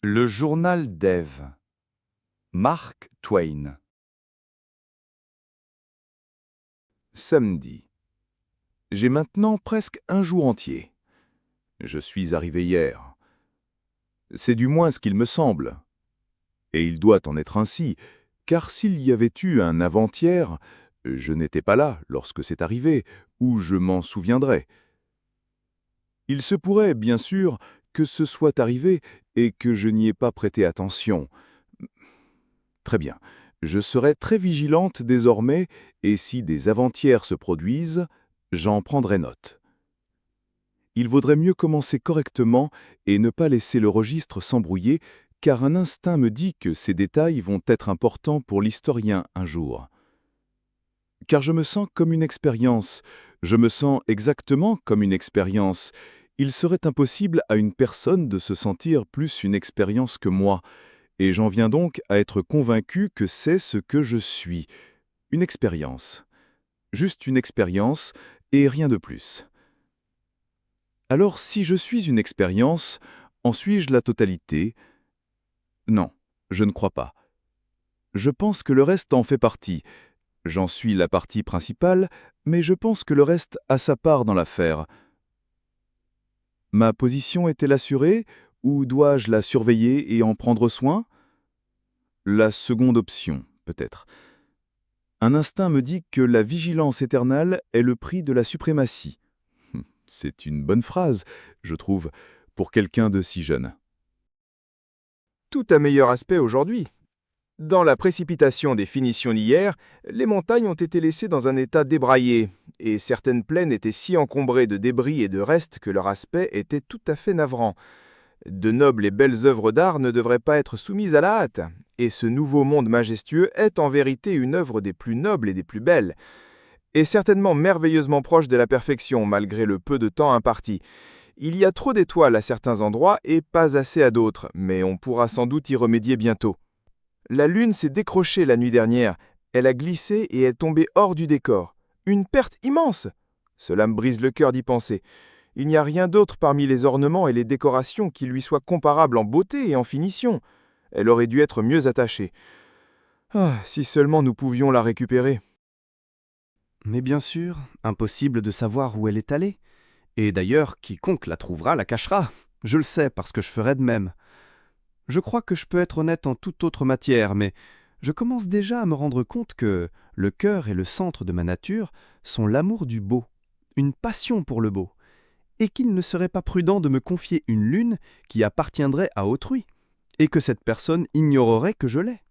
Le journal d'Ève. Mark Twain. Samedi. J'ai maintenant presque un jour entier. Je suis arrivé hier. C'est du moins ce qu'il me semble. Et il doit en être ainsi, car s'il y avait eu un avant-hier, je n'étais pas là lorsque c'est arrivé, ou je m'en souviendrais. Il se pourrait, bien sûr, que ce soit arrivé et que je n'y ai pas prêté attention. Très bien. Je serai très vigilante désormais, et si des avant-hier se produisent, j'en prendrai note. Il vaudrait mieux commencer correctement et ne pas laisser le registre s'embrouiller, car un instinct me dit que ces détails vont être importants pour l'historien un jour. Car je me sens comme une expérience, je me sens exactement comme une expérience. Il serait impossible à une personne de se sentir plus une expérience que moi, et j'en viens donc à être convaincu que c'est ce que je suis, une expérience. Juste une expérience et rien de plus. Alors si je suis une expérience, en suis-je la totalité? Non, je ne crois pas. Je pense que le reste en fait partie. J'en suis la partie principale, mais je pense que le reste a sa part dans l'affaire. Ma position est-elle assurée, ou dois-je la surveiller et en prendre soin? La seconde option, peut-être. Un instinct me dit que la vigilance éternelle est le prix de la suprématie. C'est une bonne phrase, je trouve, pour quelqu'un de si jeune. Tout a meilleur aspect aujourd'hui. Dans la précipitation des finitions d'hier, les montagnes ont été laissées dans un état débraillé, et certaines plaines étaient si encombrées de débris et de restes que leur aspect était tout à fait navrant. De nobles et belles œuvres d'art ne devraient pas être soumises à la hâte, et ce nouveau monde majestueux est en vérité une œuvre des plus nobles et des plus belles, et certainement merveilleusement proche de la perfection malgré le peu de temps imparti. Il y a trop d'étoiles à certains endroits et pas assez à d'autres, mais on pourra sans doute y remédier bientôt. La lune s'est décrochée la nuit dernière, elle a glissé et est tombée hors du décor. Une perte immense! Cela me brise le cœur d'y penser. Il n'y a rien d'autre parmi les ornements et les décorations qui lui soit comparable en beauté et en finition. Elle aurait dû être mieux attachée. Ah, si seulement nous pouvions la récupérer. Mais bien sûr, impossible de savoir où elle est allée. Et d'ailleurs, quiconque la trouvera la cachera. Je le sais parce que je ferai de même. Je crois que je peux être honnête en toute autre matière, mais je commence déjà à me rendre compte que le cœur et le centre de ma nature sont l'amour du beau, une passion pour le beau, et qu'il ne serait pas prudent de me confier une lune qui appartiendrait à autrui, et que cette personne ignorerait que je l'ai.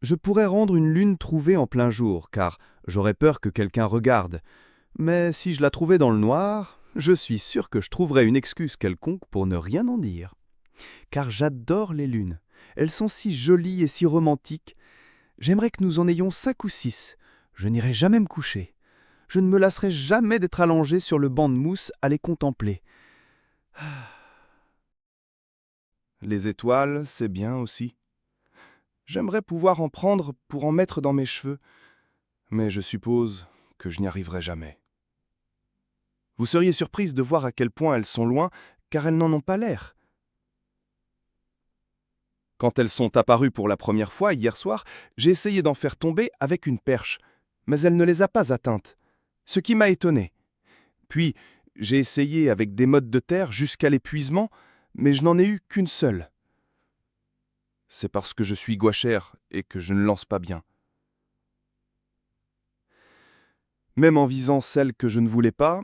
Je pourrais rendre une lune trouvée en plein jour, car j'aurais peur que quelqu'un regarde, mais si je la trouvais dans le noir, je suis sûr que je trouverais une excuse quelconque pour ne rien en dire. Car j'adore les lunes. Elles sont si jolies et si romantiques. J'aimerais que nous en ayons 5 ou 6. Je n'irai jamais me coucher. Je ne me lasserai jamais d'être allongé sur le banc de mousse à les contempler. Les étoiles, c'est bien aussi. J'aimerais pouvoir en prendre pour en mettre dans mes cheveux, mais je suppose que je n'y arriverai jamais. Vous seriez surprise de voir à quel point elles sont loin, car elles n'en ont pas l'air. Quand elles sont apparues pour la première fois hier soir, j'ai essayé d'en faire tomber avec une perche, mais elle ne les a pas atteintes, ce qui m'a étonné. Puis, j'ai essayé avec des mottes de terre jusqu'à l'épuisement, mais je n'en ai eu qu'une seule. C'est parce que je suis gouachère et que je ne lance pas bien. Même en visant celle que je ne voulais pas,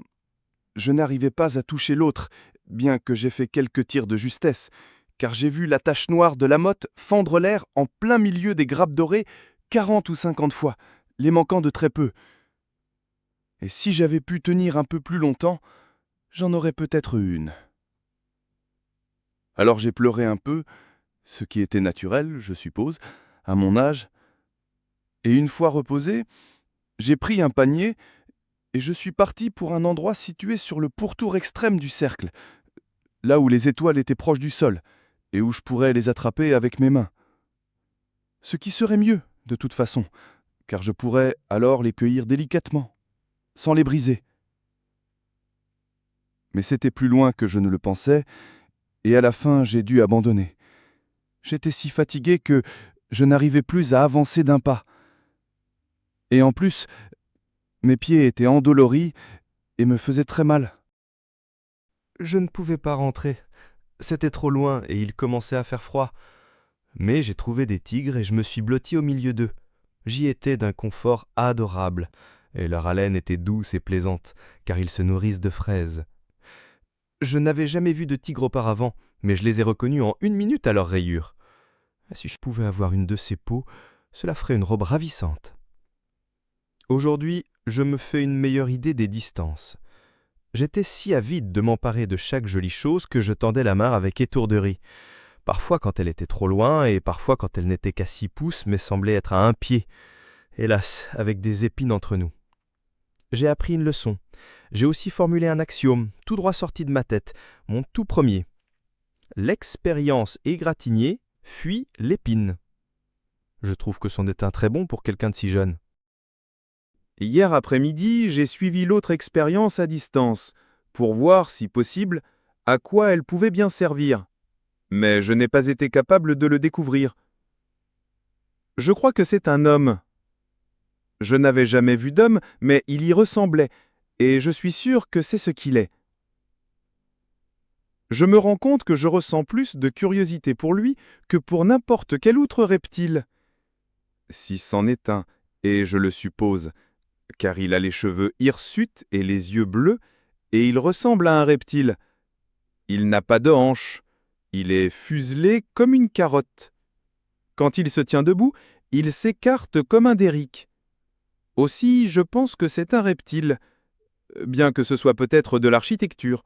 je n'arrivais pas à toucher l'autre, bien que j'ai fait quelques tirs de justesse, car j'ai vu la tache noire de la motte fendre l'air en plein milieu des grappes dorées 40 ou 50 fois, les manquant de très peu. Et si j'avais pu tenir un peu plus longtemps, j'en aurais peut-être eu une. Alors j'ai pleuré un peu, ce qui était naturel, je suppose, à mon âge, et une fois reposé, j'ai pris un panier et je suis parti pour un endroit situé sur le pourtour extrême du cercle, là où les étoiles étaient proches du sol, et où je pourrais les attraper avec mes mains. Ce qui serait mieux, de toute façon, car je pourrais alors les cueillir délicatement, sans les briser. Mais c'était plus loin que je ne le pensais, et à la fin j'ai dû abandonner. J'étais si fatigué que je n'arrivais plus à avancer d'un pas. Et en plus, mes pieds étaient endoloris et me faisaient très mal. Je ne pouvais pas rentrer. C'était trop loin et il commençait à faire froid. Mais j'ai trouvé des tigres et je me suis blotti au milieu d'eux. J'y étais d'un confort adorable, et leur haleine était douce et plaisante, car ils se nourrissent de fraises. Je n'avais jamais vu de tigre auparavant, mais je les ai reconnus en 1 minute à leurs rayures. Si je pouvais avoir une de ces peaux, cela ferait une robe ravissante. Aujourd'hui, je me fais une meilleure idée des distances. J'étais si avide de m'emparer de chaque jolie chose que je tendais la main avec étourderie. Parfois quand elle était trop loin, et parfois quand elle n'était qu'à 6 pouces, mais semblait être à 1 pied. Hélas, avec des épines entre nous. J'ai appris une leçon. J'ai aussi formulé un axiome, tout droit sorti de ma tête, mon tout premier. L'expérience égratignée fuit l'épine. Je trouve que c'en est un très bon pour quelqu'un de si jeune. Hier après-midi, j'ai suivi l'autre expérience à distance, pour voir, si possible, à quoi elle pouvait bien servir. Mais je n'ai pas été capable de le découvrir. Je crois que c'est un homme. Je n'avais jamais vu d'homme, mais il y ressemblait, et je suis sûr que c'est ce qu'il est. Je me rends compte que je ressens plus de curiosité pour lui que pour n'importe quel autre reptile. Si c'en est un, et je le suppose, car il a les cheveux hirsutes et les yeux bleus, et il ressemble à un reptile. Il n'a pas de hanches, il est fuselé comme une carotte. Quand il se tient debout, il s'écarte comme un derrick. Aussi, je pense que c'est un reptile, bien que ce soit peut-être de l'architecture.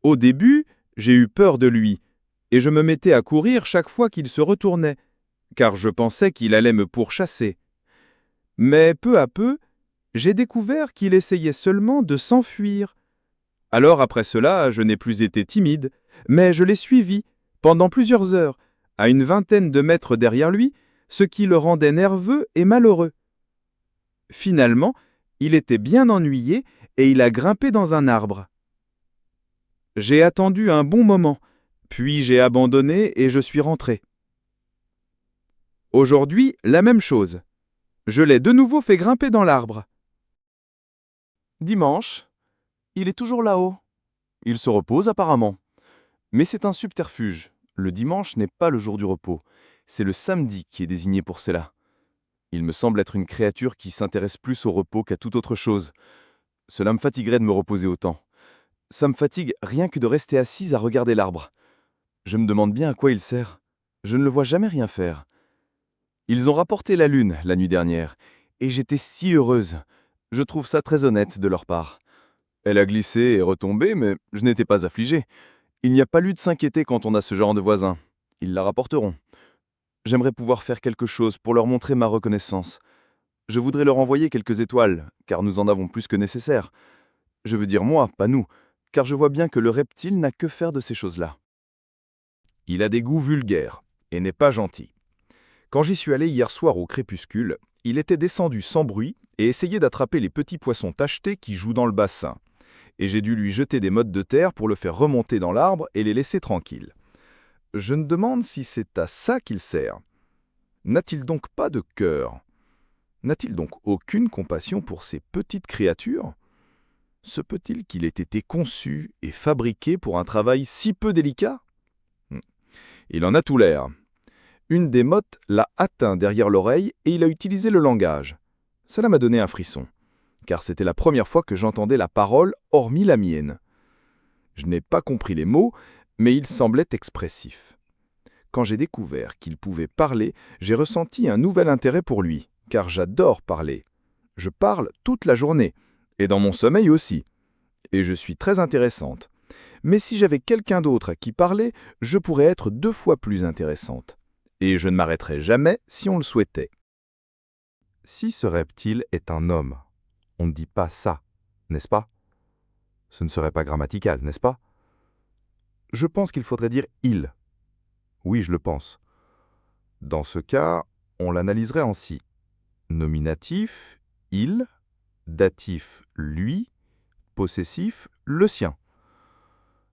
Au début, j'ai eu peur de lui, et je me mettais à courir chaque fois qu'il se retournait, car je pensais qu'il allait me pourchasser. Mais peu à peu, j'ai découvert qu'il essayait seulement de s'enfuir. Alors après cela, je n'ai plus été timide, mais je l'ai suivi, pendant plusieurs heures, à une vingtaine de mètres derrière lui, ce qui le rendait nerveux et malheureux. Finalement, il était bien ennuyé et il a grimpé dans un arbre. J'ai attendu un bon moment, puis j'ai abandonné et je suis rentré. Aujourd'hui, la même chose. Je l'ai de nouveau fait grimper dans l'arbre. Dimanche, il est toujours là-haut. Il se repose apparemment. Mais c'est un subterfuge. Le dimanche n'est pas le jour du repos. C'est le samedi qui est désigné pour cela. Il me semble être une créature qui s'intéresse plus au repos qu'à toute autre chose. Cela me fatiguerait de me reposer autant. Ça me fatigue rien que de rester assise à regarder l'arbre. Je me demande bien à quoi il sert. Je ne le vois jamais rien faire. Ils ont rapporté la lune la nuit dernière, et j'étais si heureuse. Je trouve ça très honnête de leur part. Elle a glissé et retombé, mais je n'étais pas affligé. Il n'y a pas lieu de s'inquiéter quand on a ce genre de voisins. Ils la rapporteront. J'aimerais pouvoir faire quelque chose pour leur montrer ma reconnaissance. Je voudrais leur envoyer quelques étoiles, car nous en avons plus que nécessaire. Je veux dire moi, pas nous, car je vois bien que le reptile n'a que faire de ces choses-là. Il a des goûts vulgaires et n'est pas gentil. Quand j'y suis allé hier soir au crépuscule, il était descendu sans bruit et essayait d'attraper les petits poissons tachetés qui jouent dans le bassin. Et j'ai dû lui jeter des mottes de terre pour le faire remonter dans l'arbre et les laisser tranquilles. Je me demande si c'est à ça qu'il sert. N'a-t-il donc pas de cœur? N'a-t-il donc aucune compassion pour ces petites créatures? Se peut-il qu'il ait été conçu et fabriqué pour un travail si peu délicat? Il en a tout l'air. Une des mottes l'a atteint derrière l'oreille et il a utilisé le langage. Cela m'a donné un frisson, car c'était la première fois que j'entendais la parole hormis la mienne. Je n'ai pas compris les mots, mais il semblait expressif. Quand j'ai découvert qu'il pouvait parler, j'ai ressenti un nouvel intérêt pour lui, car j'adore parler. Je parle toute la journée, et dans mon sommeil aussi. Et je suis très intéressante. Mais si j'avais quelqu'un d'autre à qui parler, je pourrais être 2 fois plus intéressante. Et je ne m'arrêterais jamais si on le souhaitait. Si ce reptile est un homme, on ne dit pas ça, n'est-ce pas? Ce ne serait pas grammatical, n'est-ce pas? Je pense qu'il faudrait dire « il ». Oui, je le pense. Dans ce cas, on l'analyserait ainsi. Nominatif, il, datif, lui, possessif, le sien.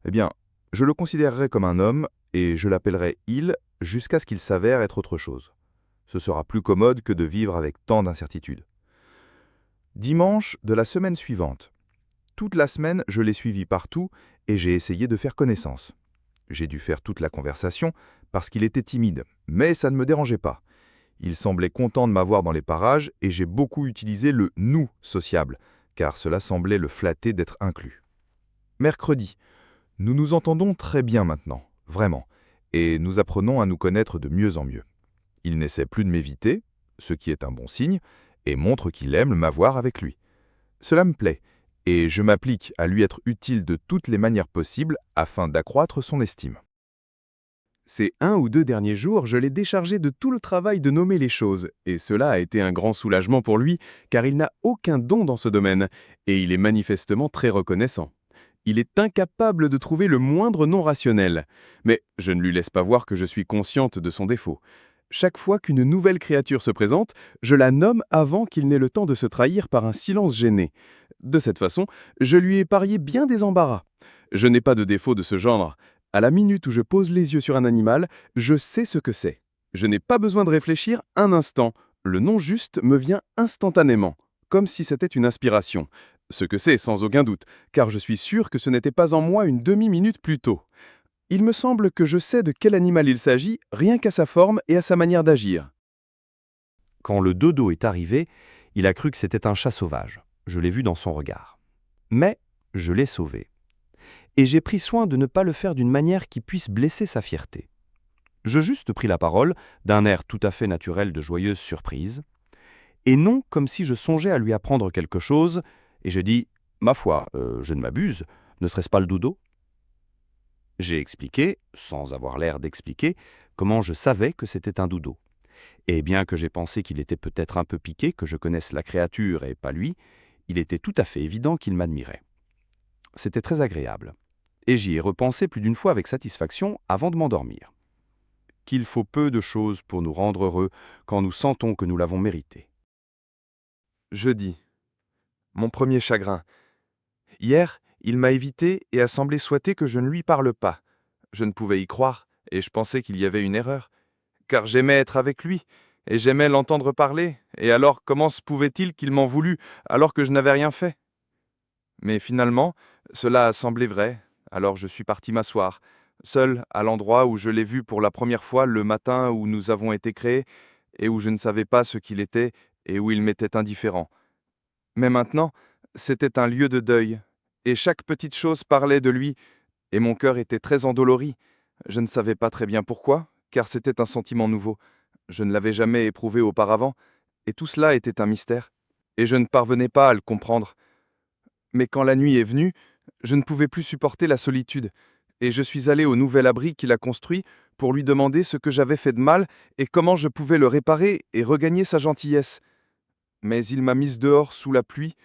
Eh bien, je le considérerais comme un homme et je l'appellerai « il » jusqu'à ce qu'il s'avère être autre chose. Ce sera plus commode que de vivre avec tant d'incertitudes. Dimanche de la semaine suivante. Toute la semaine, je l'ai suivi partout et j'ai essayé de faire connaissance. J'ai dû faire toute la conversation parce qu'il était timide, mais ça ne me dérangeait pas. Il semblait content de m'avoir dans les parages et j'ai beaucoup utilisé le « nous » sociable, car cela semblait le flatter d'être inclus. Mercredi. Nous nous entendons très bien maintenant, vraiment, et nous apprenons à nous connaître de mieux en mieux. Il n'essaie plus de m'éviter, ce qui est un bon signe, et montre qu'il aime m'avoir avec lui. Cela me plaît, et je m'applique à lui être utile de toutes les manières possibles afin d'accroître son estime. Ces 1 ou 2 derniers jours, je l'ai déchargé de tout le travail de nommer les choses, et cela a été un grand soulagement pour lui, car il n'a aucun don dans ce domaine, et il est manifestement très reconnaissant. Il est incapable de trouver le moindre nom rationnel, mais je ne lui laisse pas voir que je suis consciente de son défaut. Chaque fois qu'une nouvelle créature se présente, je la nomme avant qu'il n'ait le temps de se trahir par un silence gêné. De cette façon, je lui ai parié bien des embarras. Je n'ai pas de défaut de ce genre. À la minute où je pose les yeux sur un animal, je sais ce que c'est. Je n'ai pas besoin de réfléchir un instant. Le nom juste me vient instantanément, comme si c'était une inspiration. Ce que c'est, sans aucun doute, car je suis sûr que ce n'était pas en moi une demi-minute plus tôt. Il me semble que je sais de quel animal il s'agit, rien qu'à sa forme et à sa manière d'agir. Quand le dodo est arrivé, il a cru que c'était un chat sauvage. Je l'ai vu dans son regard. Mais je l'ai sauvé. Et j'ai pris soin de ne pas le faire d'une manière qui puisse blesser sa fierté. Je juste pris la parole, d'un air tout à fait naturel de joyeuse surprise, et non comme si je songeais à lui apprendre quelque chose, et je dis « Ma foi, je ne m'abuse, ne serait-ce pas le dodo ?» J'ai expliqué, sans avoir l'air d'expliquer, comment je savais que c'était un dodo. Et bien que j'ai pensé qu'il était peut-être un peu piqué que je connaisse la créature et pas lui, il était tout à fait évident qu'il m'admirait. C'était très agréable. Et j'y ai repensé plus d'une fois avec satisfaction avant de m'endormir. Qu'il faut peu de choses pour nous rendre heureux quand nous sentons que nous l'avons mérité. Jeudi. Mon premier chagrin. Hier, il m'a évité et a semblé souhaiter que je ne lui parle pas. Je ne pouvais y croire, et je pensais qu'il y avait une erreur. Car j'aimais être avec lui, et j'aimais l'entendre parler, et alors comment se pouvait-il qu'il m'en voulût, alors que je n'avais rien fait? Mais finalement, cela a semblé vrai, alors je suis parti m'asseoir, seul à l'endroit où je l'ai vu pour la première fois le matin où nous avons été créés, et où je ne savais pas ce qu'il était, et où il m'était indifférent. Mais maintenant, c'était un lieu de deuil, et chaque petite chose parlait de lui, et mon cœur était très endolori. Je ne savais pas très bien pourquoi, car c'était un sentiment nouveau. Je ne l'avais jamais éprouvé auparavant, et tout cela était un mystère, et je ne parvenais pas à le comprendre. Mais quand la nuit est venue, je ne pouvais plus supporter la solitude, et je suis allé au nouvel abri qu'il a construit pour lui demander ce que j'avais fait de mal et comment je pouvais le réparer et regagner sa gentillesse. Mais il m'a mise dehors sous la pluie,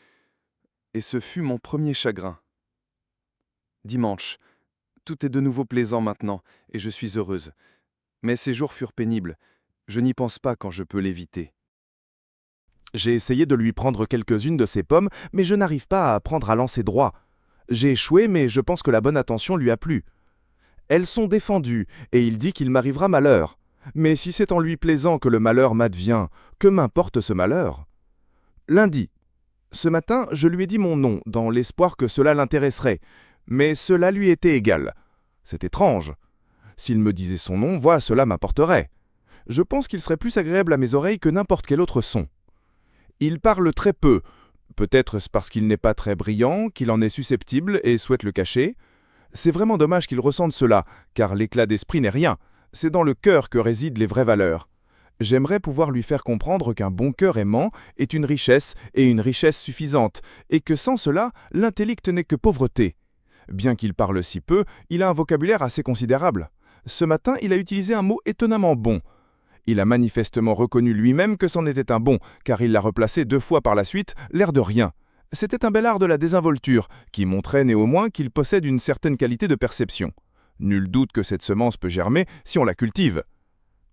et ce fut mon premier chagrin. Dimanche. Tout est de nouveau plaisant maintenant, et je suis heureuse. Mais ces jours furent pénibles. Je n'y pense pas quand je peux l'éviter. J'ai essayé de lui prendre quelques-unes de ses pommes, mais je n'arrive pas à apprendre à lancer droit. J'ai échoué, mais je pense que la bonne attention lui a plu. Elles sont défendues, et il dit qu'il m'arrivera malheur. Mais si c'est en lui plaisant que le malheur m'advient, que m'importe ce malheur? Lundi. Ce matin, je lui ai dit mon nom, dans l'espoir que cela l'intéresserait, mais cela lui était égal. C'est étrange. S'il me disait son nom, cela m'apporterait. Je pense qu'il serait plus agréable à mes oreilles que n'importe quel autre son. Il parle très peu. Peut-être parce qu'il n'est pas très brillant, qu'il en est susceptible et souhaite le cacher. C'est vraiment dommage qu'il ressente cela, car l'éclat d'esprit n'est rien. C'est dans le cœur que résident les vraies valeurs. J'aimerais pouvoir lui faire comprendre qu'un bon cœur aimant est une richesse et une richesse suffisante, et que sans cela, l'intellect n'est que pauvreté. Bien qu'il parle si peu, il a un vocabulaire assez considérable. Ce matin, il a utilisé un mot étonnamment bon. Il a manifestement reconnu lui-même que c'en était un bon, car il l'a replacé 2 fois par la suite, l'air de rien. C'était un bel art de la désinvolture, qui montrait néanmoins qu'il possède une certaine qualité de perception. Nul doute que cette semence peut germer si on la cultive.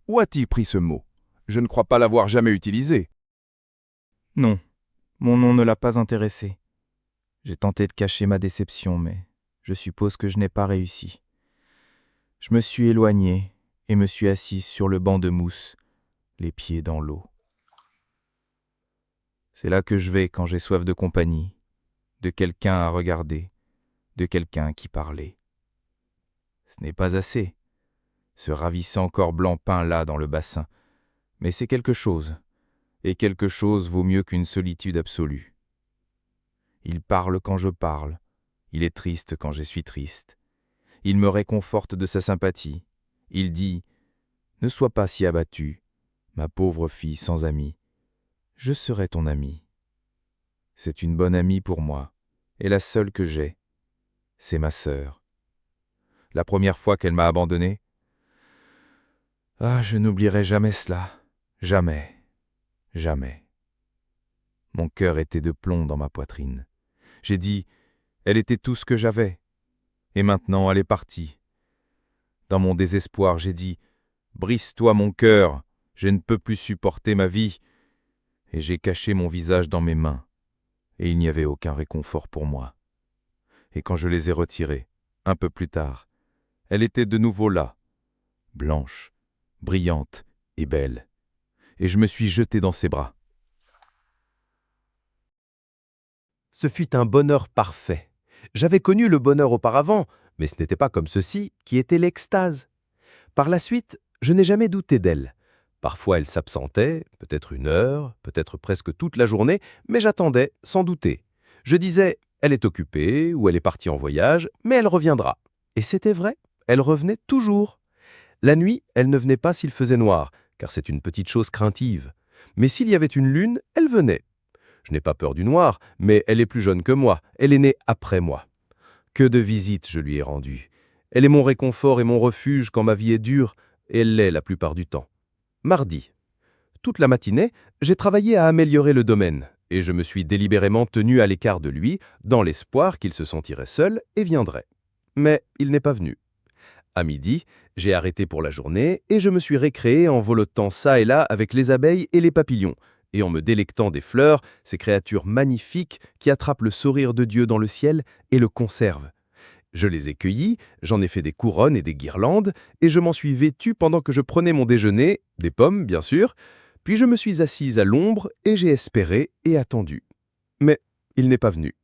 Où a-t-il pris ce mot? Je ne crois pas l'avoir jamais utilisé. Non, mon nom ne l'a pas intéressé. J'ai tenté de cacher ma déception, mais je suppose que je n'ai pas réussi. Je me suis éloigné et me suis assise sur le banc de mousse, les pieds dans l'eau. C'est là que je vais quand j'ai soif de compagnie, de quelqu'un à regarder, de quelqu'un qui parlait. Ce n'est pas assez, ce ravissant corps blanc peint là dans le bassin, mais c'est quelque chose, et quelque chose vaut mieux qu'une solitude absolue. Il parle quand je parle, il est triste quand je suis triste. Il me réconforte de sa sympathie. Il dit « Ne sois pas si abattue, ma pauvre fille sans amie. Je serai ton amie. » C'est une bonne amie pour moi, et la seule que j'ai, c'est ma sœur. La première fois qu'elle m'a abandonné, je n'oublierai jamais cela, jamais, jamais. Mon cœur était de plomb dans ma poitrine. J'ai dit, elle était tout ce que j'avais, et maintenant elle est partie. Dans mon désespoir, j'ai dit, brise-toi mon cœur, je ne peux plus supporter ma vie. Et j'ai caché mon visage dans mes mains, et il n'y avait aucun réconfort pour moi. Et quand je les ai retirés, un peu plus tard, elle était de nouveau là, blanche, brillante et belle, et je me suis jeté dans ses bras. Ce fut un bonheur parfait. J'avais connu le bonheur auparavant, mais ce n'était pas comme ceci qui était l'extase. Par la suite, je n'ai jamais douté d'elle. Parfois elle s'absentait, peut-être 1 heure, peut-être presque toute la journée, mais j'attendais sans douter. Je disais, elle est occupée ou elle est partie en voyage, mais elle reviendra. Et c'était vrai, elle revenait toujours. La nuit, elle ne venait pas s'il faisait noir, car c'est une petite chose craintive. Mais s'il y avait une lune, elle venait. Je n'ai pas peur du noir, mais elle est plus jeune que moi, elle est née après moi. Que de visites je lui ai rendues. Elle est mon réconfort et mon refuge quand ma vie est dure, et elle l'est la plupart du temps. Mardi. Toute la matinée, j'ai travaillé à améliorer le domaine, et je me suis délibérément tenu à l'écart de lui, dans l'espoir qu'il se sentirait seul et viendrait. Mais il n'est pas venu. À midi, j'ai arrêté pour la journée, et je me suis récréé en voletant çà et là avec les abeilles et les papillons, et en me délectant des fleurs, ces créatures magnifiques qui attrapent le sourire de Dieu dans le ciel et le conservent. Je les ai cueillis, j'en ai fait des couronnes et des guirlandes, et je m'en suis vêtu pendant que je prenais mon déjeuner, des pommes bien sûr, puis je me suis assise à l'ombre et j'ai espéré et attendu. Mais il n'est pas venu.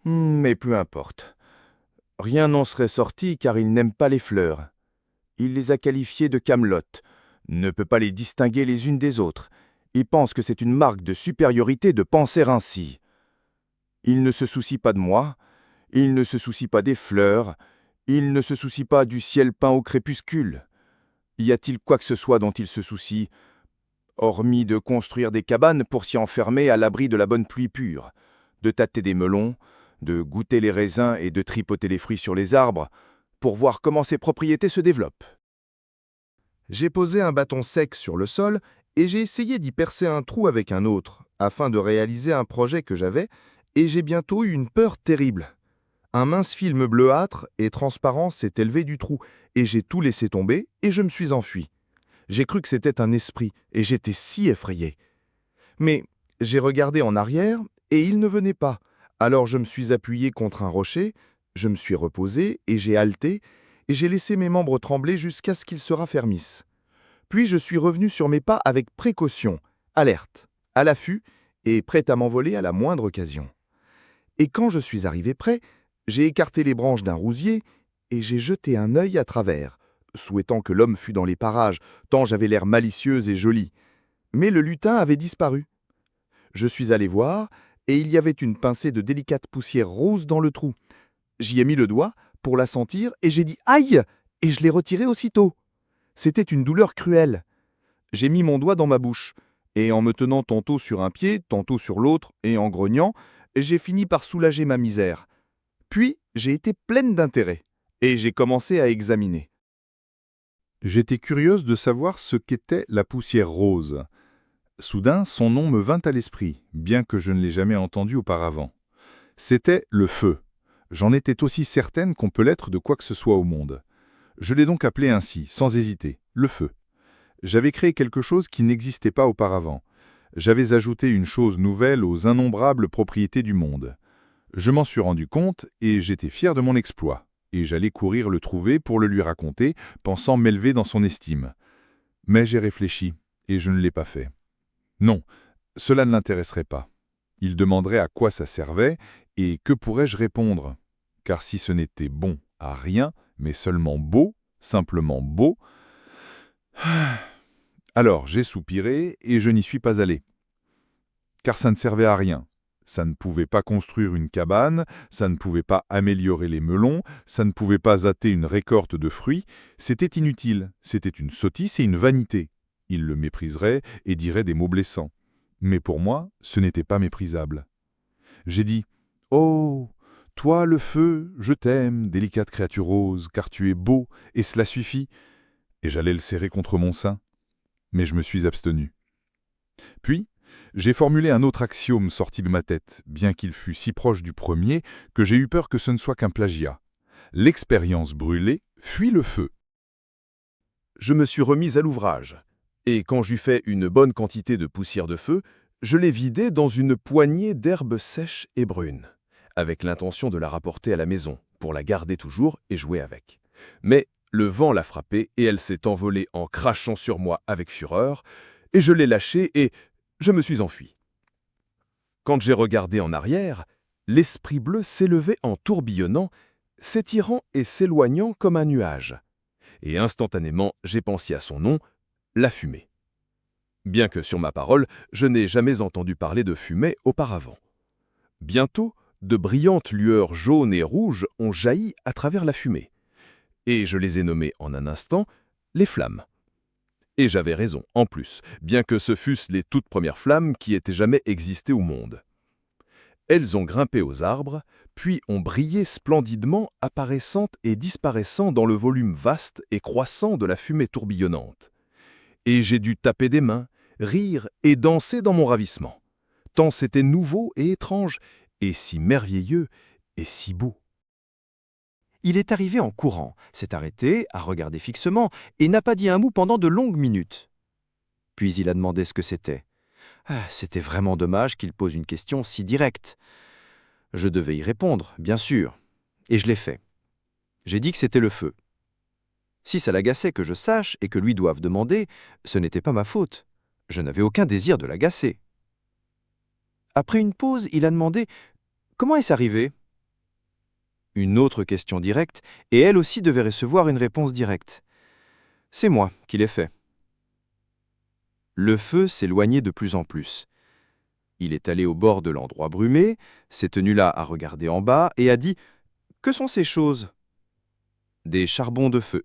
Mais peu importe. Rien n'en serait sorti car il n'aime pas les fleurs. Il les a qualifiées de camelotes, ne peut pas les distinguer les unes des autres. Il pense que c'est une marque de supériorité de penser ainsi. Il ne se soucie pas de moi, il ne se soucie pas des fleurs, il ne se soucie pas du ciel peint au crépuscule. Y a-t-il quoi que ce soit dont il se soucie, hormis de construire des cabanes pour s'y enfermer à l'abri de la bonne pluie pure, de tâter des melons, de goûter les raisins et de tripoter les fruits sur les arbres, pour voir comment ses propriétés se développent. J'ai posé un bâton sec sur le sol et j'ai essayé d'y percer un trou avec un autre, afin de réaliser un projet que j'avais, et j'ai bientôt eu une peur terrible. Un mince film bleuâtre et transparent s'est élevé du trou, et j'ai tout laissé tomber, et je me suis enfui. J'ai cru que c'était un esprit, et j'étais si effrayé. Mais j'ai regardé en arrière, et il ne venait pas. Alors je me suis appuyé contre un rocher, je me suis reposé, et j'ai halté, et j'ai laissé mes membres trembler jusqu'à ce qu'ils se raffermissent. Puis je suis revenu sur mes pas avec précaution, alerte, à l'affût, et prêt à m'envoler à la moindre occasion. Et quand je suis arrivé près, j'ai écarté les branches d'un rousier et j'ai jeté un œil à travers, souhaitant que l'homme fût dans les parages, tant j'avais l'air malicieuse et jolie. Mais le lutin avait disparu. Je suis allé voir, et il y avait une pincée de délicate poussière rose dans le trou. J'y ai mis le doigt pour la sentir et j'ai dit « Aïe !» et je l'ai retirée aussitôt. C'était une douleur cruelle. J'ai mis mon doigt dans ma bouche, et en me tenant tantôt sur un pied, tantôt sur l'autre, et en grognant, j'ai fini par soulager ma misère. Puis, j'ai été pleine d'intérêt, et j'ai commencé à examiner. J'étais curieuse de savoir ce qu'était la poussière rose. Soudain, son nom me vint à l'esprit, bien que je ne l'ai jamais entendu auparavant. C'était le feu. J'en étais aussi certaine qu'on peut l'être de quoi que ce soit au monde. Je l'ai donc appelé ainsi, sans hésiter, le feu. J'avais créé quelque chose qui n'existait pas auparavant. J'avais ajouté une chose nouvelle aux innombrables propriétés du monde. Je m'en suis rendu compte et j'étais fier de mon exploit. et j'allais courir le trouver pour le lui raconter, pensant m'élever dans son estime. Mais j'ai réfléchi, et je ne l'ai pas fait. Non, cela ne l'intéresserait pas. Il demanderait à quoi ça servait, et que pourrais-je répondre? Car si ce n'était bon à rien, mais seulement beau, simplement beau... Alors j'ai soupiré, et je n'y suis pas allé. Car ça ne servait à rien. Ça ne pouvait pas construire une cabane, ça ne pouvait pas améliorer les melons, ça ne pouvait pas hâter une récolte de fruits, c'était inutile, c'était une sottise et une vanité. Il le mépriserait et dirait des mots blessants. Mais pour moi, ce n'était pas méprisable. J'ai dit « Oh, toi le feu, je t'aime, délicate créature rose, car tu es beau, et cela suffit. » Et j'allais le serrer contre mon sein. Mais je me suis abstenu. Puis, j'ai formulé un autre axiome sorti de ma tête, bien qu'il fût si proche du premier que j'ai eu peur que ce ne soit qu'un plagiat. L'expérience brûlée fuit le feu. Je me suis remis à l'ouvrage, et quand j'eus fait une bonne quantité de poussière de feu, je l'ai vidée dans une poignée d'herbes sèches et brunes, avec l'intention de la rapporter à la maison, pour la garder toujours et jouer avec. Mais le vent l'a frappée et elle s'est envolée en crachant sur moi avec fureur, et je l'ai lâchée et je me suis enfui. Quand j'ai regardé en arrière, l'esprit bleu s'élevait en tourbillonnant, s'étirant et s'éloignant comme un nuage. Et instantanément, j'ai pensé à son nom, la fumée. Bien que, sur ma parole, je n'ai jamais entendu parler de fumée auparavant. Bientôt, de brillantes lueurs jaunes et rouges ont jailli à travers la fumée. Et je les ai nommées en un instant les flammes. Et j'avais raison, en plus, bien que ce fussent les toutes premières flammes qui aient jamais existé au monde. Elles ont grimpé aux arbres, puis ont brillé splendidement, apparaissant et disparaissant dans le volume vaste et croissant de la fumée tourbillonnante. Et j'ai dû taper des mains, rire et danser dans mon ravissement, tant c'était nouveau et étrange, et si merveilleux et si beau. Il est arrivé en courant, s'est arrêté, a regardé fixement, et n'a pas dit un mot pendant de longues minutes. Puis il a demandé ce que c'était. C'était vraiment dommage qu'il pose une question si directe. Je devais y répondre, bien sûr, et je l'ai fait. J'ai dit que c'était le feu. Si ça l'agaçait que je sache et que lui doive demander, ce n'était pas ma faute. Je n'avais aucun désir de l'agacer. Après une pause, il a demandé « Comment est-ce arrivé ?» Une autre question directe, et elle aussi devait recevoir une réponse directe. C'est moi qui l'ai fait. Le feu s'éloignait de plus en plus. Il est allé au bord de l'endroit brumé, s'est tenu là à regarder en bas, et a dit « Que sont ces choses ?» Des charbons de feu.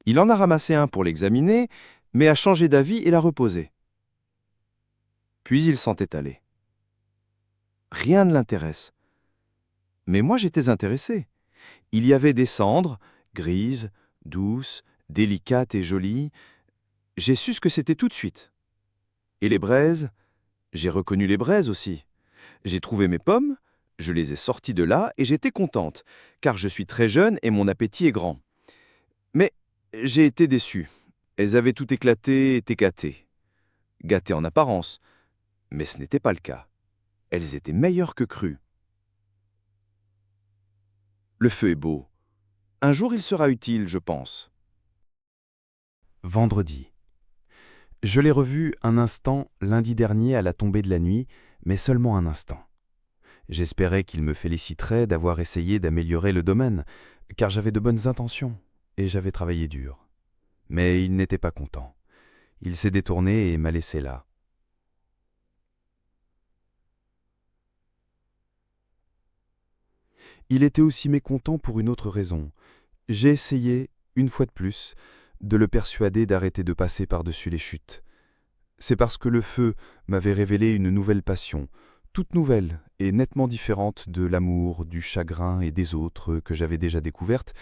Il en a ramassé un pour l'examiner, mais a changé d'avis et l'a reposé. Puis il s'en est allé. Rien ne l'intéresse. Mais moi j'étais intéressé. Il y avait des cendres, grises, douces, délicates et jolies. J'ai su ce que c'était tout de suite. Et les braises, j'ai reconnu les braises aussi. J'ai trouvé mes pommes, je les ai sorties de là et j'étais contente, car je suis très jeune et mon appétit est grand. Mais j'ai été déçu. Elles avaient tout éclaté et écatées. Gâtées en apparence, mais ce n'était pas le cas. Elles étaient meilleures que crues. Le feu est beau. Un jour il sera utile, je pense. Vendredi. Je l'ai revu un instant lundi dernier à la tombée de la nuit, mais seulement un instant. J'espérais qu'il me féliciterait d'avoir essayé d'améliorer le domaine, car j'avais de bonnes intentions et j'avais travaillé dur. Mais il n'était pas content. Il s'est détourné et m'a laissé là. Il était aussi mécontent pour une autre raison. J'ai essayé, une fois de plus, de le persuader d'arrêter de passer par-dessus les chutes. C'est parce que le feu m'avait révélé une nouvelle passion, toute nouvelle et nettement différente de l'amour, du chagrin et des autres que j'avais déjà découvertes,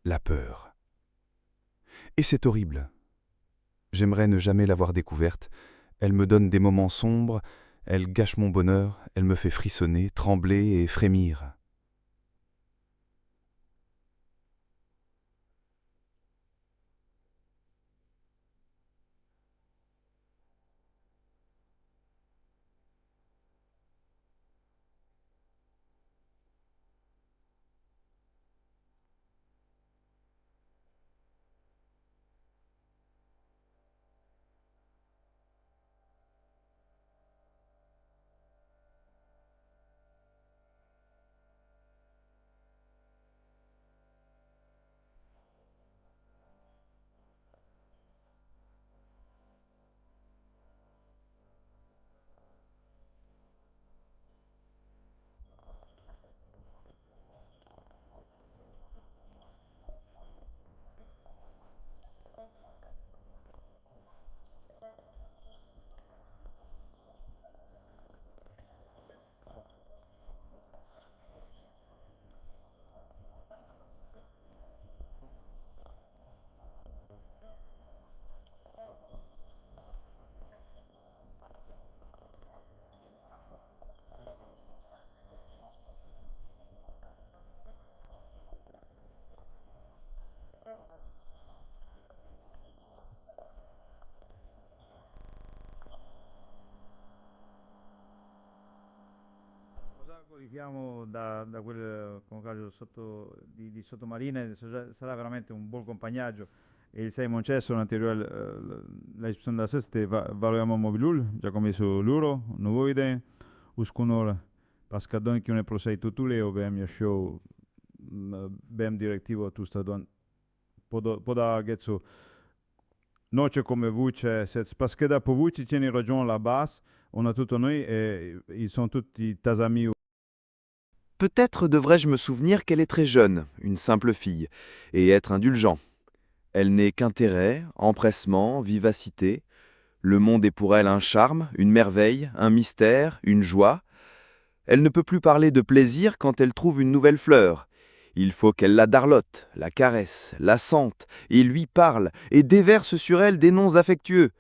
la peur. Et c'est horrible. J'aimerais ne jamais l'avoir découverte. Elle me donne des moments sombres, elle gâche mon bonheur, elle me fait frissonner, trembler et frémir. Richiamo da quel concaglio di sottomarine sarà veramente un bel compagnaggio. Et il Simon Chess, naturel, la discussion de la c'était vraiment mobilul, già come su loro, nuoide, uscunor, parce que donc on est procès tutule o bem show, bem directivo tu stadon, poda getsu, noce come vuce, parce que da pour vous, tu tieni ragione la base, on a tout noi et ils sont tous tes amis. Peut-être devrais-je me souvenir qu'elle est très jeune, une simple fille, et être indulgent. Elle n'est qu'intérêt, empressement, vivacité. Le monde est pour elle un charme, une merveille, un mystère, une joie. Elle ne peut plus parler de plaisir quand elle trouve une nouvelle fleur. Il faut qu'elle la darlote, la caresse, la sente, et lui parle, et déverse sur elle des noms affectueux.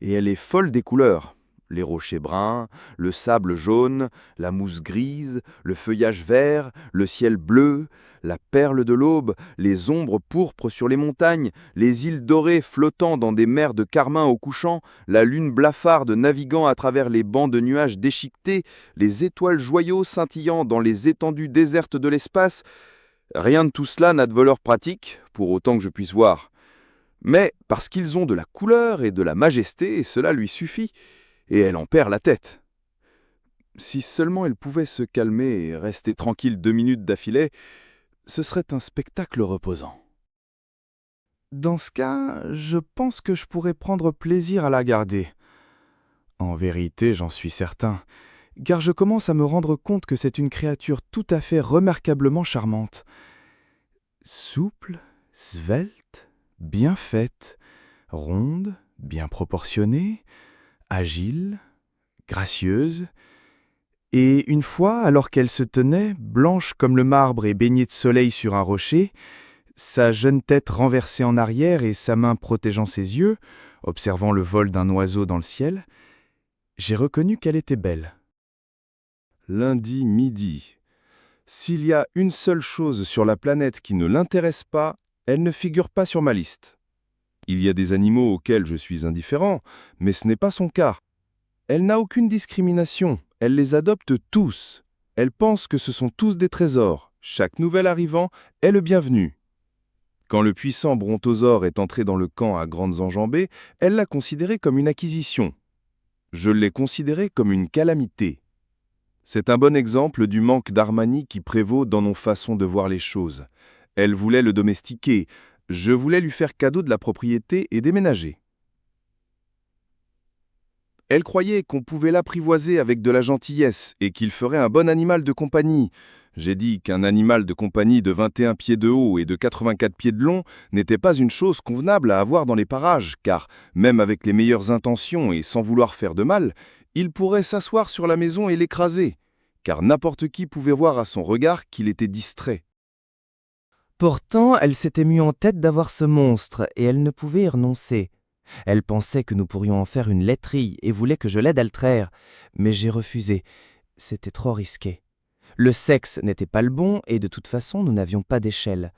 Et elle est folle des couleurs. Les rochers bruns, le sable jaune, la mousse grise, le feuillage vert, le ciel bleu, la perle de l'aube, les ombres pourpres sur les montagnes, les îles dorées flottant dans des mers de carmin au couchant, la lune blafarde naviguant à travers les bancs de nuages déchiquetés, les étoiles joyaux scintillant dans les étendues désertes de l'espace. Rien de tout cela n'a de valeur pratique, pour autant que je puisse voir. Mais parce qu'ils ont de la couleur et de la majesté, cela lui suffit. Et elle en perd la tête. Si seulement elle pouvait se calmer et rester tranquille 2 minutes d'affilée, ce serait un spectacle reposant. Dans ce cas, je pense que je pourrais prendre plaisir à la garder. En vérité, j'en suis certain, car je commence à me rendre compte que c'est une créature tout à fait remarquablement charmante. Souple, svelte, bien faite, ronde, bien proportionnée, agile, gracieuse, et une fois, alors qu'elle se tenait, blanche comme le marbre et baignée de soleil sur un rocher, sa jeune tête renversée en arrière et sa main protégeant ses yeux, observant le vol d'un oiseau dans le ciel, j'ai reconnu qu'elle était belle. Lundi midi. S'il y a une seule chose sur la planète qui ne l'intéresse pas, elle ne figure pas sur ma liste. Il y a des animaux auxquels je suis indifférent, mais ce n'est pas son cas. Elle n'a aucune discrimination, elle les adopte tous. Elle pense que ce sont tous des trésors. Chaque nouvel arrivant est le bienvenu. Quand le puissant brontosaure est entré dans le camp à grandes enjambées, elle l'a considéré comme une acquisition. Je l'ai considéré comme une calamité. C'est un bon exemple du manque d'harmonie qui prévaut dans nos façons de voir les choses. Elle voulait le domestiquer, je voulais lui faire cadeau de la propriété et déménager. Elle croyait qu'on pouvait l'apprivoiser avec de la gentillesse et qu'il ferait un bon animal de compagnie. J'ai dit qu'un animal de compagnie de 21 pieds de haut et de 84 pieds de long n'était pas une chose convenable à avoir dans les parages, car, même avec les meilleures intentions et sans vouloir faire de mal, il pourrait s'asseoir sur la maison et l'écraser, car n'importe qui pouvait voir à son regard qu'il était distrait. Pourtant, elle s'était mis en tête d'avoir ce monstre, et elle ne pouvait y renoncer. Elle pensait que nous pourrions en faire une laiterie et voulait que je l'aide à le traire, mais j'ai refusé. C'était trop risqué. Le sexe n'était pas le bon, et de toute façon, nous n'avions pas d'échelle.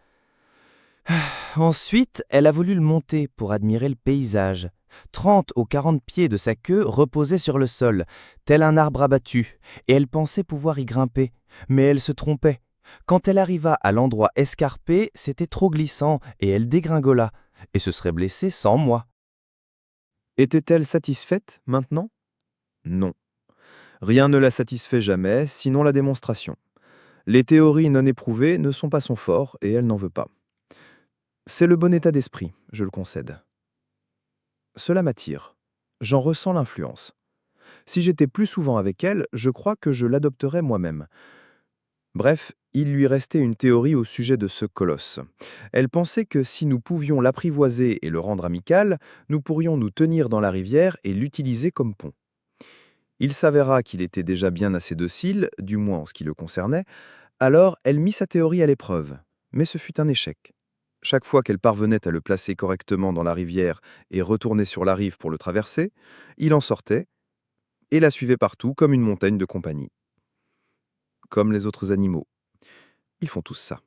Ensuite, elle a voulu le monter pour admirer le paysage. 30 ou 40 pieds de sa queue reposaient sur le sol, tel un arbre abattu, et elle pensait pouvoir y grimper. Mais elle se trompait. Quand elle arriva à l'endroit escarpé, c'était trop glissant, et elle dégringola, et se serait blessée sans moi. Était-elle satisfaite maintenant? Non. Rien ne la satisfait jamais, sinon la démonstration. Les théories non éprouvées ne sont pas son fort, et elle n'en veut pas. C'est le bon état d'esprit, je le concède. Cela m'attire. J'en ressens l'influence. Si j'étais plus souvent avec elle, je crois que je l'adopterais moi-même. Bref, il lui restait une théorie au sujet de ce colosse. Elle pensait que si nous pouvions l'apprivoiser et le rendre amical, nous pourrions nous tenir dans la rivière et l'utiliser comme pont. Il s'avéra qu'il était déjà bien assez docile, du moins en ce qui le concernait, alors elle mit sa théorie à l'épreuve, mais ce fut un échec. Chaque fois qu'elle parvenait à le placer correctement dans la rivière et retournait sur la rive pour le traverser, il en sortait et la suivait partout comme une montagne de compagnie. Comme les autres animaux. Ils font tous ça.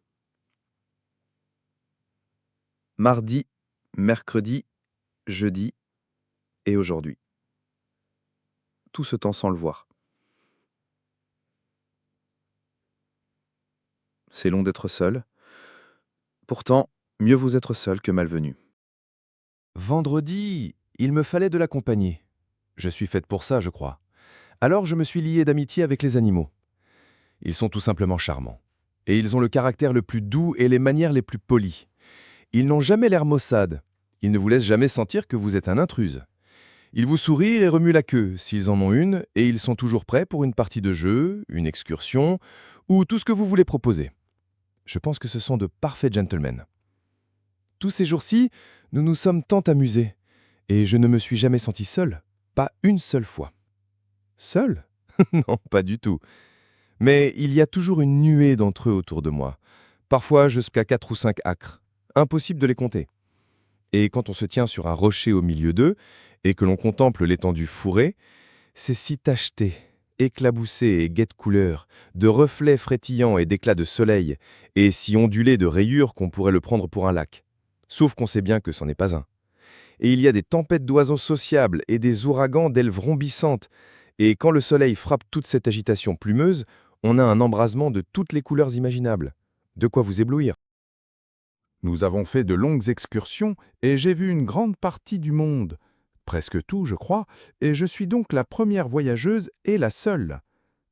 Mardi, mercredi, jeudi et aujourd'hui. Tout ce temps sans le voir. c'est long d'être seul. Pourtant, mieux vaut être seul que malvenu. Vendredi, il me fallait de la compagnie. Je suis faite pour ça, je crois. Alors je me suis liée d'amitié avec les animaux. Ils sont tout simplement charmants. Et ils ont le caractère le plus doux et les manières les plus polies. Ils n'ont jamais l'air maussades. Ils ne vous laissent jamais sentir que vous êtes un intruse. Ils vous sourient et remuent la queue, s'ils en ont une, et ils sont toujours prêts pour une partie de jeu, une excursion, ou tout ce que vous voulez proposer. Je pense que ce sont de parfaits gentlemen. Tous ces jours-ci, nous nous sommes tant amusés, et je ne me suis jamais senti seul, pas une seule fois. Seul? Non, pas du tout. Mais il y a toujours une nuée d'entre eux autour de moi, parfois jusqu'à 4 ou 5 acres. Impossible de les compter. Et quand on se tient sur un rocher au milieu d'eux, et que l'on contemple l'étendue fourrée, c'est si tacheté, éclaboussé et gai de couleurs, de reflets frétillants et d'éclats de soleil, et si ondulé de rayures qu'on pourrait le prendre pour un lac. Sauf qu'on sait bien que c'en est pas un. Et il y a des tempêtes d'oiseaux sociables et des ouragans d'ailes vrombissantes, et quand le soleil frappe toute cette agitation plumeuse, on a un embrasement de toutes les couleurs imaginables. De quoi vous éblouir. Nous avons fait de longues excursions et j'ai vu une grande partie du monde. Presque tout, je crois, et je suis donc la première voyageuse et la seule.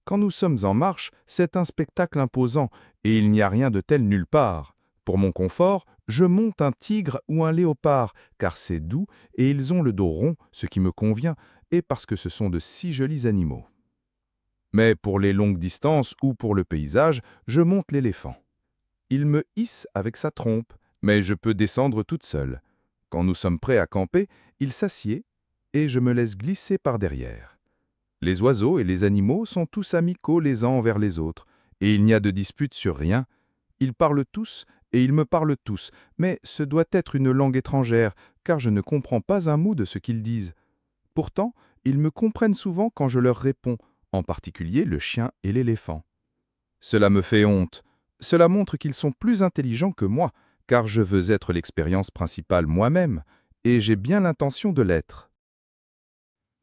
Quand nous sommes en marche, c'est un spectacle imposant, et il n'y a rien de tel nulle part. Pour mon confort, je monte un tigre ou un léopard, car c'est doux et ils ont le dos rond, ce qui me convient, et parce que ce sont de si jolis animaux. Mais pour les longues distances ou pour le paysage, je monte l'éléphant. Il me hisse avec sa trompe, mais je peux descendre toute seule. Quand nous sommes prêts à camper, il s'assied et je me laisse glisser par derrière. Les oiseaux et les animaux sont tous amicaux les uns envers les autres, et il n'y a de dispute sur rien. Ils parlent tous et ils me parlent tous, mais ce doit être une langue étrangère, car je ne comprends pas un mot de ce qu'ils disent. Pourtant, ils me comprennent souvent quand je leur réponds, en particulier le chien et l'éléphant. Cela me fait honte. Cela montre qu'ils sont plus intelligents que moi, car je veux être l'expérience principale moi-même, et j'ai bien l'intention de l'être.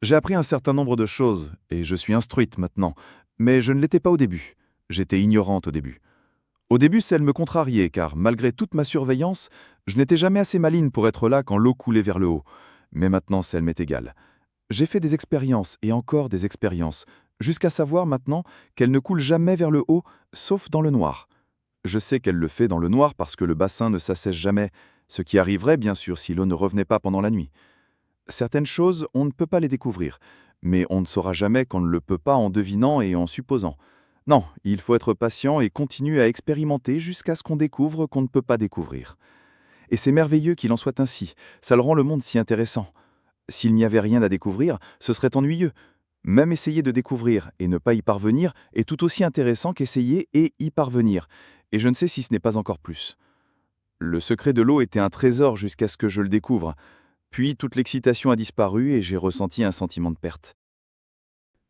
J'ai appris un certain nombre de choses, et je suis instruite maintenant, mais je ne l'étais pas au début. J'étais ignorante au début. Au début, celle me contrariait, car malgré toute ma surveillance, je n'étais jamais assez maligne pour être là quand l'eau coulait vers le haut. Mais maintenant, celle m'est égale. J'ai fait des expériences, et encore des expériences, jusqu'à savoir maintenant qu'elle ne coule jamais vers le haut, sauf dans le noir. Je sais qu'elle le fait dans le noir parce que le bassin ne s'assèche jamais, ce qui arriverait bien sûr si l'eau ne revenait pas pendant la nuit. Certaines choses, on ne peut pas les découvrir, mais on ne saura jamais qu'on ne le peut pas en devinant et en supposant. Non, il faut être patient et continuer à expérimenter jusqu'à ce qu'on découvre qu'on ne peut pas découvrir. Et c'est merveilleux qu'il en soit ainsi, ça le rend le monde si intéressant. S'il n'y avait rien à découvrir, ce serait ennuyeux. Même essayer de découvrir et ne pas y parvenir est tout aussi intéressant qu'essayer et y parvenir, et je ne sais si ce n'est pas encore plus. Le secret de l'eau était un trésor jusqu'à ce que je le découvre. Puis toute l'excitation a disparu et j'ai ressenti un sentiment de perte.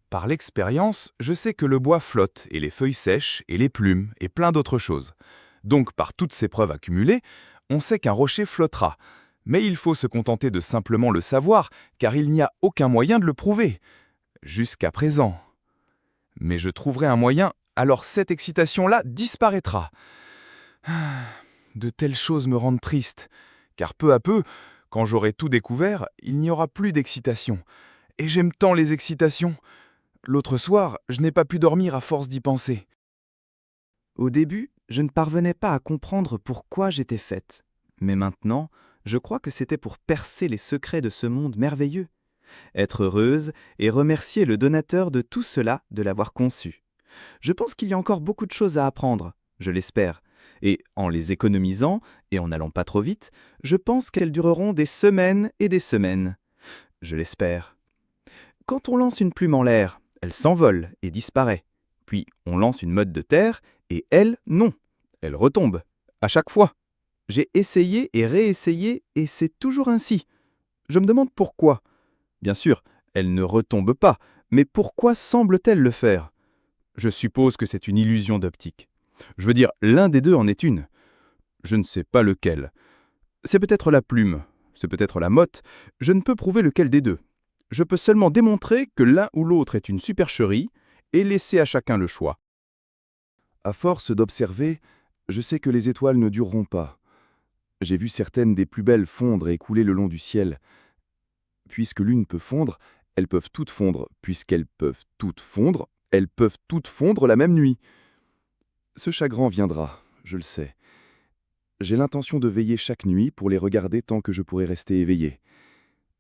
Par l'expérience, je sais que le bois flotte, et les feuilles sèchent, et les plumes, et plein d'autres choses. Donc par toutes ces preuves accumulées, on sait qu'un rocher flottera. Mais il faut se contenter de simplement le savoir, car il n'y a aucun moyen de le prouver. Jusqu'à présent. Mais je trouverai un moyen, alors cette excitation-là disparaîtra. De telles choses me rendent triste, car peu à peu, quand j'aurai tout découvert, il n'y aura plus d'excitation. Et j'aime tant les excitations. L'autre soir, je n'ai pas pu dormir à force d'y penser. Au début, je ne parvenais pas à comprendre pourquoi j'étais faite. Mais maintenant, je crois que c'était pour percer les secrets de ce monde merveilleux. Être heureuse et remercier le donateur de tout cela de l'avoir conçu. Je pense qu'il y a encore beaucoup de choses à apprendre, je l'espère. Et en les économisant, et en n'allant pas trop vite, je pense qu'elles dureront des semaines et des semaines. Je l'espère. Quand on lance une plume en l'air, elle s'envole et disparaît. Puis on lance une motte de terre, et elle, non. Elle retombe. À chaque fois. J'ai essayé et réessayé, et c'est toujours ainsi. Je me demande pourquoi. Bien sûr, elle ne retombe pas, mais pourquoi semble-t-elle le faire? Je suppose que c'est une illusion d'optique. Je veux dire, l'un des deux en est une. Je ne sais pas lequel. C'est peut-être la plume, c'est peut-être la motte. Je ne peux prouver lequel des deux. Je peux seulement démontrer que l'un ou l'autre est une supercherie et laisser à chacun le choix. À force d'observer, Je sais que les étoiles ne dureront pas. J'ai vu certaines des plus belles fondre et couler le long du ciel. Puisque l'une peut fondre, elles peuvent toutes fondre. Puisqu'elles peuvent toutes fondre, elles peuvent toutes fondre la même nuit. Ce chagrin viendra, je le sais. J'ai l'intention de veiller chaque nuit pour les regarder tant que je pourrai rester éveillé.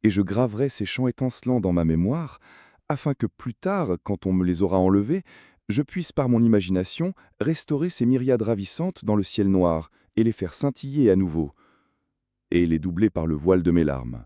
Et je graverai ces chants étincelants dans ma mémoire, afin que plus tard, quand on me les aura enlevés, je puisse par mon imagination restaurer ces myriades ravissantes dans le ciel noir et les faire scintiller à nouveau, et les doubler par le voile de mes larmes.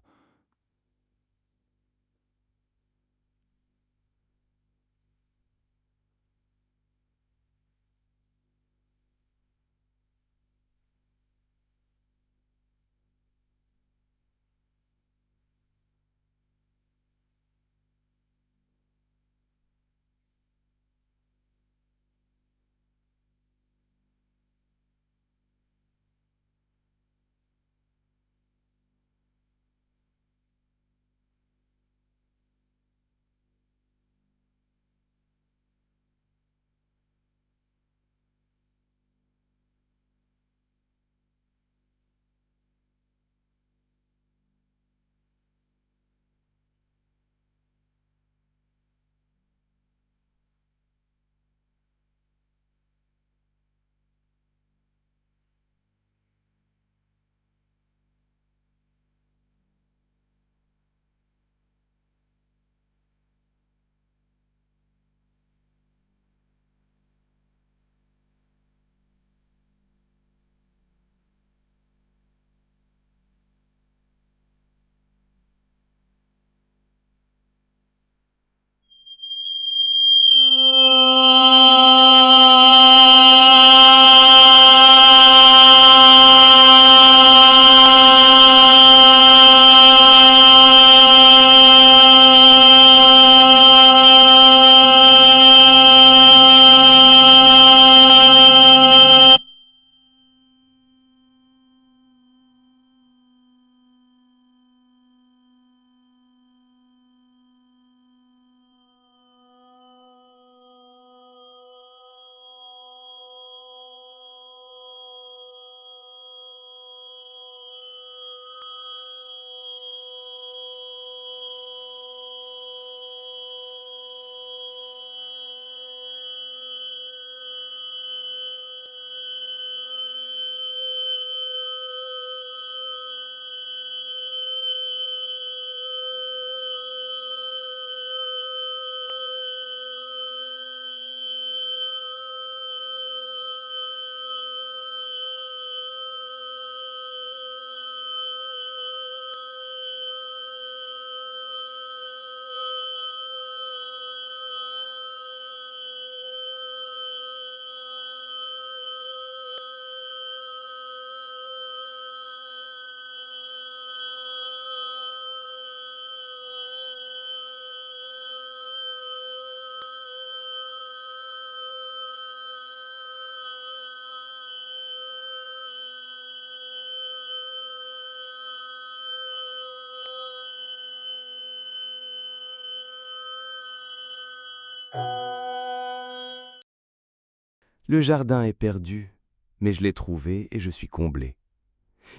Le jardin est perdu, mais je l'ai trouvé et je suis comblé.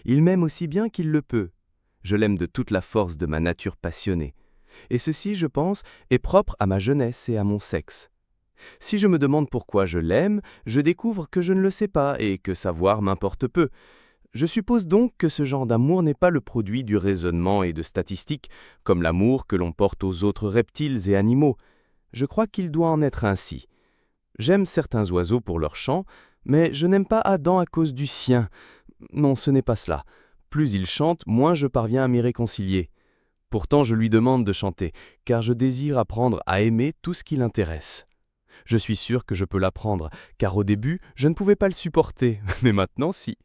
Il m'aime aussi bien qu'il le peut. Je l'aime de toute la force de ma nature passionnée. Et ceci, je pense, est propre à ma jeunesse et à mon sexe. Si je me demande pourquoi je l'aime, je découvre que je ne le sais pas et que savoir m'importe peu. Je suppose donc que ce genre d'amour n'est pas le produit du raisonnement et de statistiques, comme l'amour que l'on porte aux autres reptiles et animaux. Je crois qu'il doit en être ainsi. J'aime certains oiseaux pour leur chant, mais je n'aime pas Adam à cause du sien. Non, ce n'est pas cela. Plus il chante, moins je parviens à m'y réconcilier. Pourtant, je lui demande de chanter, car je désire apprendre à aimer tout ce qui l'intéresse. Je suis sûr que je peux l'apprendre, car au début, je ne pouvais pas le supporter, mais maintenant, si.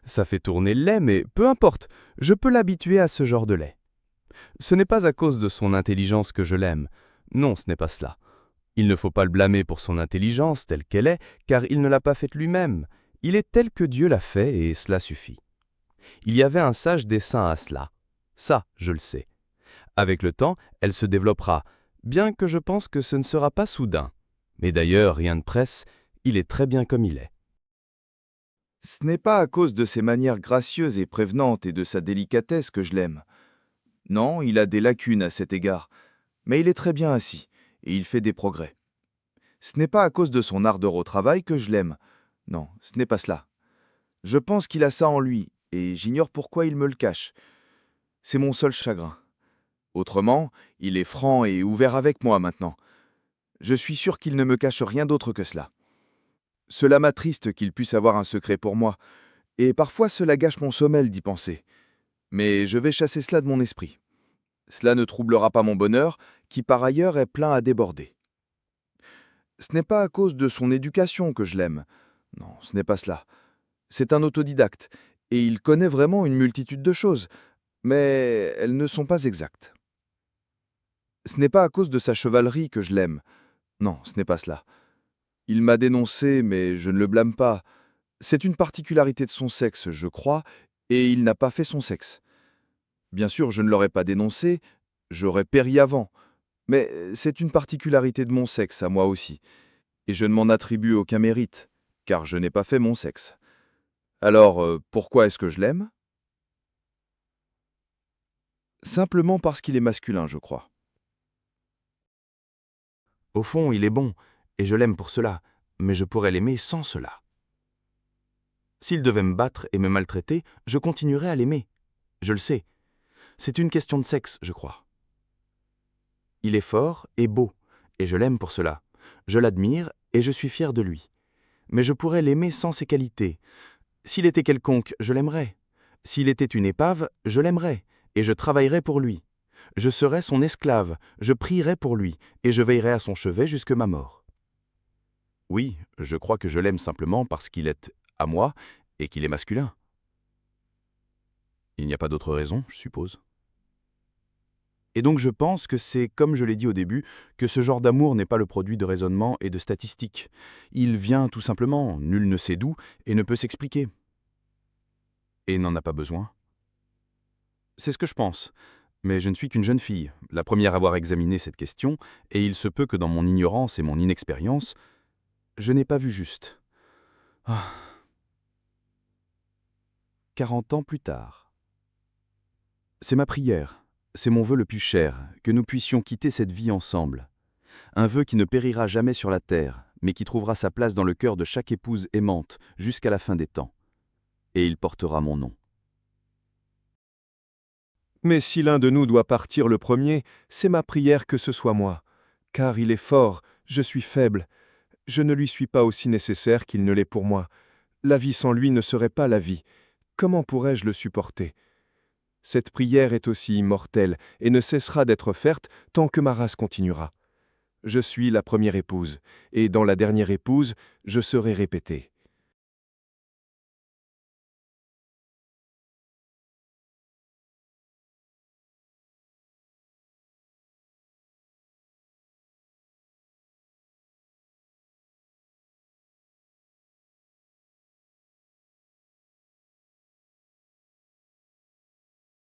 Ça fait tourner le lait, mais peu importe, je peux l'habituer à ce genre de lait. Ce n'est pas à cause de son intelligence que je l'aime. Non, ce n'est pas cela. Il ne faut pas le blâmer pour son intelligence telle qu'elle est, car il ne l'a pas faite lui-même. Il est tel que Dieu l'a fait, et cela suffit. Il y avait un sage dessein à cela. Ça, je le sais. Avec le temps, elle se développera, bien que je pense que ce ne sera pas soudain. Mais d'ailleurs, rien ne presse, il est très bien comme il est. Ce n'est pas à cause de ses manières gracieuses et prévenantes et de sa délicatesse que je l'aime. Non, il a des lacunes à cet égard, mais il est très bien assis, et il fait des progrès. Ce n'est pas à cause de son ardeur au travail que je l'aime. Non, ce n'est pas cela. Je pense qu'il a ça en lui, et j'ignore pourquoi il me le cache. C'est mon seul chagrin. Autrement, il est franc et ouvert avec moi maintenant. Je suis sûr qu'il ne me cache rien d'autre que cela. Cela m'attriste qu'il puisse avoir un secret pour moi, et parfois cela gâche mon sommeil d'y penser. Mais je vais chasser cela de mon esprit. Cela ne troublera pas mon bonheur, qui par ailleurs est plein à déborder. Ce n'est pas à cause de son éducation que je l'aime. Non, ce n'est pas cela. C'est un autodidacte, et il connaît vraiment une multitude de choses, mais elles ne sont pas exactes. Ce n'est pas à cause de sa chevalerie que je l'aime. Non, ce n'est pas cela. Il m'a dénoncé, mais je ne le blâme pas. C'est une particularité de son sexe, je crois, et il n'a pas fait son sexe. Bien sûr, je ne l'aurais pas dénoncé, j'aurais péri avant, mais c'est une particularité de mon sexe à moi aussi, et je ne m'en attribue aucun mérite, car je n'ai pas fait mon sexe. Alors, pourquoi est-ce que je l'aime? Simplement parce qu'il est masculin, je crois. Au fond, il est bon, et je l'aime pour cela, mais je pourrais l'aimer sans cela. S'il devait me battre et me maltraiter, je continuerais à l'aimer. Je le sais. C'est une question de sexe, je crois. Il est fort et beau, et je l'aime pour cela. Je l'admire et je suis fier de lui. Mais je pourrais l'aimer sans ses qualités. S'il était quelconque, je l'aimerais. S'il était une épave, je l'aimerais, et je travaillerais pour lui. Je serais son esclave, je prierais pour lui, et je veillerais à son chevet jusque ma mort. Oui, je crois que je l'aime simplement parce qu'il est à moi et qu'il est masculin. Il n'y a pas d'autre raison, je suppose. Et donc je pense que c'est, comme je l'ai dit au début, que ce genre d'amour n'est pas le produit de raisonnement et de statistiques. Il vient tout simplement, nul ne sait d'où, et ne peut s'expliquer. Et n'en a pas besoin. C'est ce que je pense. Mais je ne suis qu'une jeune fille, la première à avoir examiné cette question, et il se peut que dans mon ignorance et mon inexpérience, je n'ai pas vu juste. 40 ans plus tard. C'est ma prière, c'est mon vœu le plus cher, que nous puissions quitter cette vie ensemble. Un vœu qui ne périra jamais sur la terre, mais qui trouvera sa place dans le cœur de chaque épouse aimante jusqu'à la fin des temps. Et il portera mon nom. Mais si l'un de nous doit partir le premier, c'est ma prière que ce soit moi. Car il est fort, je suis faible. Je ne lui suis pas aussi nécessaire qu'il ne l'est pour moi. La vie sans lui ne serait pas la vie. Comment pourrais-je le supporter? Cette prière est aussi immortelle et ne cessera d'être faite tant que ma race continuera. Je suis la première épouse, et dans la dernière épouse, je serai répété.